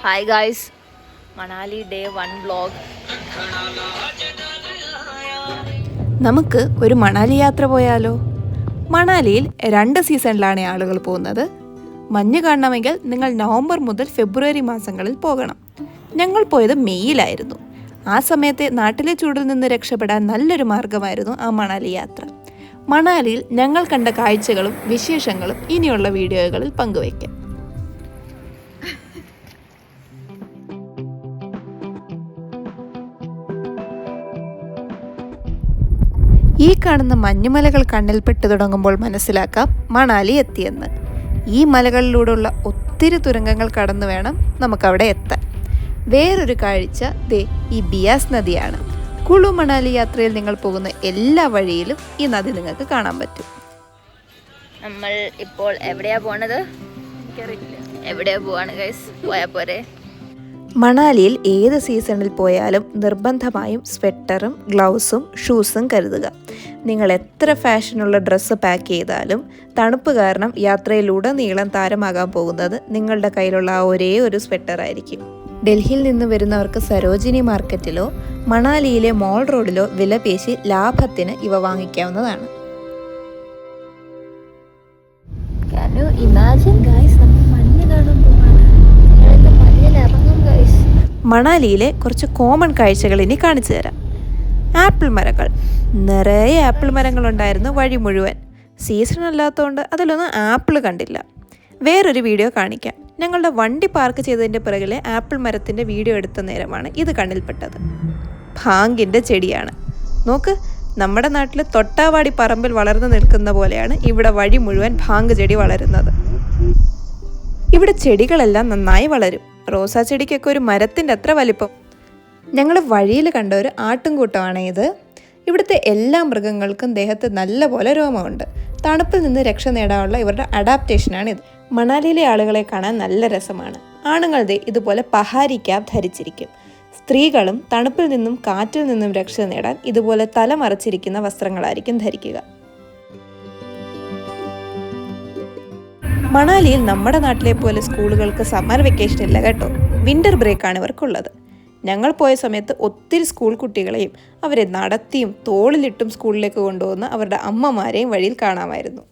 Hi guys, Manali day 1 vlog. നമുക്ക് ഒരു മണാലി യാത്ര പോയാലോ? മണാലിയിൽ 2 സീസണിലാണ് ആളുകൾ പോകുന്നത്. മഞ്ഞ് കാണണമെങ്കിൽ നിങ്ങൾ നവംബർ മുതൽ ഫെബ്രുവരി മാസങ്ങളിൽ പോകണം. ഞങ്ങൾ പോയത് മെയ്യിലായിരുന്നു. ആ സമയത്തെ നാട്ടിലെ ചൂടിൽ നിന്ന് രക്ഷപ്പെടാൻ നല്ലൊരു മാർഗമായിരുന്നു ആ മണാലി യാത്ര. മണാലിയിൽ ഞങ്ങൾ കണ്ട കാഴ്ചകളും വിശേഷങ്ങളും ഇനിയുള്ള വീഡിയോകളിൽ പങ്കുവയ്ക്കാം. ഈ കാണുന്ന മഞ്ഞുമലകൾ കണ്ണിൽപ്പെട്ടു തുടങ്ങുമ്പോൾ മനസ്സിലാക്കാം മണാലി എത്തിയെന്ന്. ഈ മലകളിലൂടെയുള്ള ഒത്തിരി തുരങ്കങ്ങൾ കടന്നു വേണം നമുക്കവിടെ എത്താൻ. വേറൊരു കാഴ്ച ഈ ബിയാസ് നദിയാണ്. കുളു മണാലി യാത്രയിൽ നിങ്ങൾ പോകുന്ന എല്ലാ വഴിയിലും ഈ നദി നിങ്ങൾക്ക് കാണാൻ പറ്റും. നമ്മൾ ഇപ്പോൾ എവിടെയാ പോണത്? എവിടെയാ പോവാണ് ഗൈസ്? പോയാ പോരെ? മണാലിയിൽ ഏത് സീസണിൽ പോയാലും നിർബന്ധമായും സ്വെറ്ററും ഗ്ലൗസും ഷൂസും കരുതുക. നിങ്ങൾ എത്ര ഫാഷനുള്ള ഡ്രസ്സ് പാക്ക് ചെയ്താലും തണുപ്പ് കാരണം യാത്രയിലുടനീളം താരമാകാൻ പോകുന്നത് നിങ്ങളുടെ കയ്യിലുള്ള ആ ഒരേ ഒരു സ്വെറ്റർ ആയിരിക്കും. ഡൽഹിയിൽ നിന്ന് വരുന്നവർക്ക് സരോജിനി മാർക്കറ്റിലോ മണാലിയിലെ മോൾ റോഡിലോ വില പേശി ലാഭത്തിന് ഇവ വാങ്ങിക്കാവുന്നതാണ്. Can you imagine guys, നമ്മൾ മഞ്ഞ് കാണാൻ പോവാണ്. മണാലിയിലെ കുറച്ച് കോമൺ കാഴ്ചകൾ ഇനി കാണിച്ചു തരാം. ആപ്പിൾ മരങ്ങൾ, നിറയെ ആപ്പിൾ മരങ്ങളുണ്ടായിരുന്നു വഴി മുഴുവൻ. സീസൺ അല്ലാത്തതുകൊണ്ട് അതിലൊന്നും ആപ്പിൾ കണ്ടില്ല. വേറൊരു വീഡിയോ കാണിക്കാം. ഞങ്ങളുടെ വണ്ടി പാർക്ക് ചെയ്തതിൻ്റെ പിറകിലെ ആപ്പിൾ മരത്തിൻ്റെ വീഡിയോ എടുത്ത നേരമാണ് ഇത് കണ്ണിൽപ്പെട്ടത്. ഭാങ്കിൻ്റെ ചെടിയാണ്. നോക്ക്, നമ്മുടെ നാട്ടിൽ തൊട്ടാവാടി പറമ്പിൽ വളർന്നു നിൽക്കുന്ന പോലെയാണ് ഇവിടെ വഴി മുഴുവൻ ഭാങ്ക് ചെടി വളരുന്നത്. ഇവിടെ ചെടികളെല്ലാം നന്നായി വളരും. റോസാ ചെടിക്കൊക്കെ ഒരു മരത്തിൻ്റെ അത്ര വലിപ്പം. ഞങ്ങൾ വഴിയിൽ കണ്ട ഒരു ആട്ടിൻകൂട്ടമാണ് ഇത്. ഇവിടുത്തെ എല്ലാ മൃഗങ്ങൾക്കും ദേഹത്ത് നല്ലപോലെ രോമമുണ്ട്. തണുപ്പിൽ നിന്ന് രക്ഷ നേടാനുള്ള ഇവരുടെ അഡാപ്റ്റേഷനാണിത്. മണാലിയിലെ ആളുകളെ കാണാൻ നല്ല രസമാണ്. ആണുങ്ങൾ ഇതുപോലെ പഹാരി ക്യാപ്പ് ധരിച്ചിരിക്കും. സ്ത്രീകളും തണുപ്പിൽ നിന്നും കാറ്റിൽ നിന്നും രക്ഷ നേടാൻ ഇതുപോലെ തല മറച്ചിരിക്കുന്ന വസ്ത്രങ്ങളായിരിക്കും ധരിക്കുക. മണാലിയിൽ നമ്മുടെ നാട്ടിലെ പോലെ സ്കൂളുകൾക്ക് സമ്മർ വെക്കേഷൻ ഇല്ല കേട്ടോ. വിൻ്റർ ബ്രേക്കാണ് ഇവർക്കുള്ളത്. ഞങ്ങൾ പോയ സമയത്ത് ഒത്തിരി സ്കൂൾ കുട്ടികളെയും അവരെ നടത്തിയും തോളിലിട്ടും സ്കൂളിലേക്ക് കൊണ്ടുപോകുന്ന അവരുടെ അമ്മമാരെയും വഴിയിൽ കാണാമായിരുന്നു.